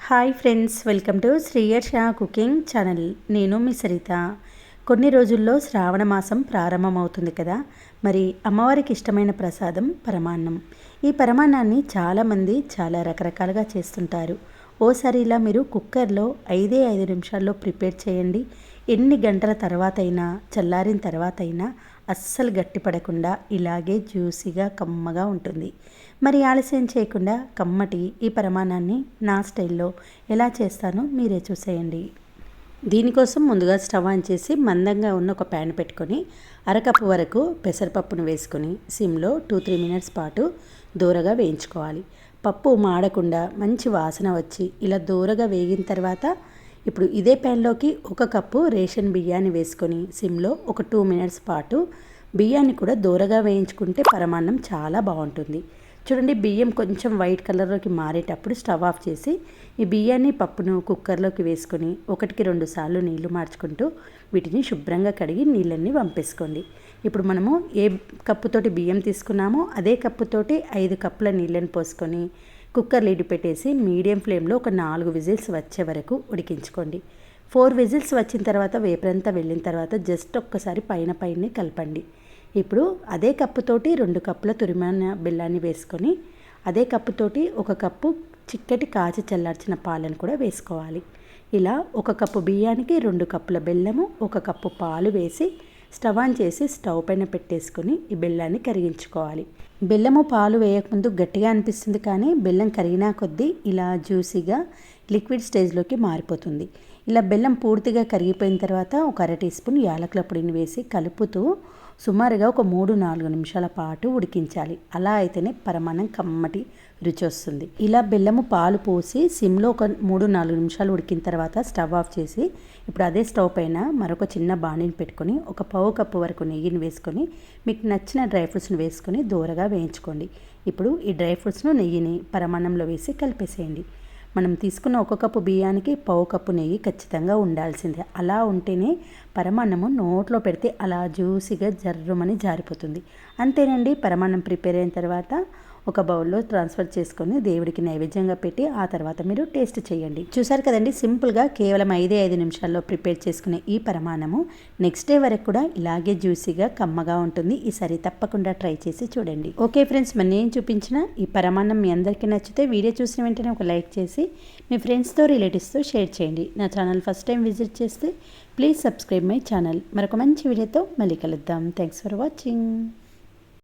Hi friends, welcome to Sriyarsha cooking channel. నేను మీ సరిత. కొన్ని రోజుల్లో శ్రావణ మాసం ప్రారంభమవుతుంది కదా. మరి అమ్మవారికి ఇష్టమైన ప్రసాదం పరమాన్నం. ఈ పరమాన్నాన్ని చాలామంది చాలా రకరకాలుగా చేస్తుంటారు. ఓసారి ఇలా మీరు కుక్కర్లో 5 నిమిషాల్లో ప్రిపేర్ చేయండి. ఎన్ని గంటల తర్వాత అయినా, చల్లారిన తర్వాత అయినా అస్సలు గట్టిపడకుండా ఇలాగే జ్యూసీగా కమ్మగా ఉంటుంది. మరి ఆలస్యం చేయకుండా కమ్మటి ఈ పరమాన్నాన్ని నా స్టైల్లో ఎలా చేస్తానో మీరే చూసేయండి. దీనికోసం ముందుగా స్టవ్ ఆన్ చేసి మందంగా ఉన్న ఒక ప్యాన్ పెట్టుకొని అరకప్పు వరకు పెసరపప్పును వేసుకొని సిమ్లో 2-3 మినిట్స్ పాటు దూరగా వేయించుకోవాలి. పప్పు మాడకుండా మంచి వాసన వచ్చి ఇలా దూరగా వేగిన తర్వాత ఇప్పుడు ఇదే ప్యాన్లోకి 1 కప్పు రేషన్ బియ్యాన్ని వేసుకొని సిమ్లో ఒక 2 మినిట్స్ పాటు బియ్యాన్ని కూడా దూరగా వేయించుకుంటే పరమాన్నం చాలా బాగుంటుంది. చూడండి, బియ్యం కొంచెం వైట్ కలర్లోకి మారేటప్పుడు స్టవ్ ఆఫ్ చేసి ఈ బియ్యాన్ని పప్పును కుక్కర్లోకి వేసుకొని 1-2 సార్లు నీళ్లు మార్చుకుంటూ వీటిని శుభ్రంగా కడిగి నీళ్ళన్నీ వంపేసుకోండి. ఇప్పుడు మనము ఏ కప్పుతోటి బియ్యం తీసుకున్నామో అదే కప్పుతోటి 5 కప్పుల నీళ్ళని పోసుకొని కుక్కర్ లిడ్ పెట్టేసి మీడియం ఫ్లేమ్లో ఒక 4 విజిల్స్ వచ్చే వరకు ఉడికించుకోండి. 4 విజిల్స్ వచ్చిన తర్వాత వేపరంతా వెళ్ళిన తర్వాత జస్ట్ ఒక్కసారి పైన కలపండి. ఇప్పుడు అదే కప్పుతోటి 2 కప్పుల తురిమిన బెల్లాన్ని వేసుకొని అదే కప్పుతోటి 1 కప్పు చిక్కటి కాచి చల్లార్చిన పాలను కూడా వేసుకోవాలి. ఇలా 1 కప్పు బియ్యానికి 2 కప్పుల బెల్లము, 1 కప్పు పాలు వేసి స్టవ్ ఆన్ చేసి స్టవ్ పైన పెట్టేసుకొని ఈ బెల్లాన్ని కరిగించుకోవాలి. బెల్లము పాలు వేయకముందు గట్టిగా అనిపిస్తుంది, కానీ బెల్లం కరిగినా కొద్దీ ఇలా జ్యూసీగా లిక్విడ్ స్టేజ్లోకి మారిపోతుంది. ఇలా బెల్లం పూర్తిగా కరిగిపోయిన తర్వాత ఒక 1/2 టీ స్పూన్ యాలకుల పొడిని వేసి కలుపుతూ సుమారుగా ఒక 3-4 నిమిషాల పాటు ఉడికించాలి. అలా అయితేనే పరమాన్నం కమ్మటి రుచి వస్తుంది. ఇలా బెల్లము పాలు పోసి సిమ్లో ఒక 3-4 నిమిషాలు ఉడికిన తర్వాత స్టవ్ ఆఫ్ చేసి ఇప్పుడు అదే స్టవ్ పైన మరొక చిన్న బాణీని పెట్టుకొని ఒక 1/2 కప్పు వరకు నెయ్యిని వేసుకొని మీకు నచ్చిన డ్రై ఫ్రూట్స్ని వేసుకొని దూరగా వేయించుకోండి. ఇప్పుడు ఈ డ్రై ఫ్రూట్స్ను నెయ్యిని పరమాన్నంలో వేసి కలిపేసేయండి. మనం తీసుకున్న 1 కప్పు బియ్యానికి 1/2 కప్పు నెయ్యి ఖచ్చితంగా ఉండాల్సిందే. అలా ఉంటేనే పరమాన్నము నోట్లో పెడితే అలా జ్యూసీగా జర్రుమని జారిపోతుంది. అంతేనండి, పరమాన్నం ప్రిపేర్ అయిన తర్వాత ఒక బౌల్లో ట్రాన్స్ఫర్ చేసుకొని దేవుడికి నైవేద్యంగా పెట్టి ఆ తర్వాత మీరు టేస్ట్ చేయండి. చూసారు కదండి, సింపుల్గా కేవలం 5 నిమిషాల్లో ప్రిపేర్ చేసుకునే ఈ పరమాన్నము నెక్స్ట్ డే వరకు కూడా ఇలాగే జ్యూసీగా కమ్మగా ఉంటుంది. ఈసారి తప్పకుండా ట్రై చేసి చూడండి. ఓకే ఫ్రెండ్స్, మరి నేను చూపించిన ఈ పరమాన్నం మీ అందరికీ నచ్చితే వీడియో చూసిన వెంటనే ఒక లైక్ చేసి మీ ఫ్రెండ్స్తో రిలేటివ్స్తో షేర్ చేయండి. నా ఛానల్ ఫస్ట్ టైం విజిట్ చేస్తే ప్లీజ్ సబ్స్క్రైబ్ మై ఛానల్. మరొక మంచి వీడియోతో మళ్ళీ కలుద్దాం. Thanks for watching.